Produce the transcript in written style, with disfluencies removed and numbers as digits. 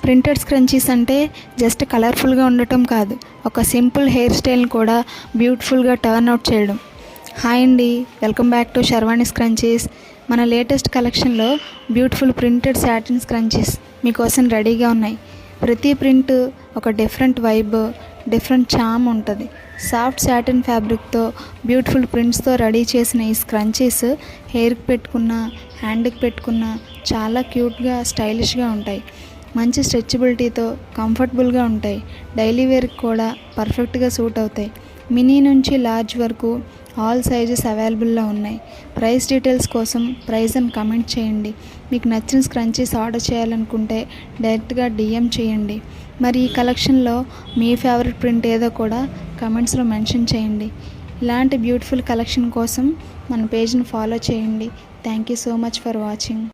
Printed scrunchies అంటే just కలర్ఫుల్గా ఉండటం కాదు, ఒక సింపుల్ హెయిర్ స్టైల్ని కూడా బ్యూటిఫుల్గా టర్న్ అవుట్ చేయడం. హాయ్ అండి, welcome back to Sharvani scrunchies. మన లేటెస్ట్ కలెక్షన్లో బ్యూటిఫుల్ ప్రింటెడ్ సాటిన్ స్క్రంచీస్ మీకోసం రెడీగా ఉన్నాయి. ప్రతి ప్రింట్ ఒక డిఫరెంట్ వైబ్, డిఫరెంట్ చామ్ ఉంటుంది. సాఫ్ట్ సాటిన్ ఫ్యాబ్రిక్తో బ్యూటిఫుల్ ప్రింట్స్తో రెడీ చేసిన ఈ స్క్రంచీస్ హెయిర్కి పెట్టుకున్న, హ్యాండ్కి పెట్టుకున్న చాలా క్యూట్గా, స్టైలిష్గా ఉంటాయి. మంచి స్ట్రెచబిలిటీతో కంఫర్టబుల్గా ఉంటాయి. డైలీ వేర్కి కూడా పర్ఫెక్ట్గా సూట్ అవుతాయి. మినీ నుంచి లార్జ్ వరకు ఆల్ సైజెస్ అవైలబుల్లో ఉన్నాయి. ప్రైస్ డీటెయిల్స్ కోసం ప్రైస్ అని కమెంట్ చేయండి. మీకు నచ్చిన స్క్రంచీస్ ఆర్డర్ చేయాలనుకుంటే డైరెక్ట్గా డిఎం చేయండి. మరి ఈ కలెక్షన్లో మీ ఫేవరెట్ ప్రింట్ ఏదో కూడా కమెంట్స్లో మెన్షన్ చేయండి. ఇలాంటి బ్యూటిఫుల్ కలెక్షన్ కోసం మన పేజ్ని ఫాలో చేయండి. Thank you so much for watching.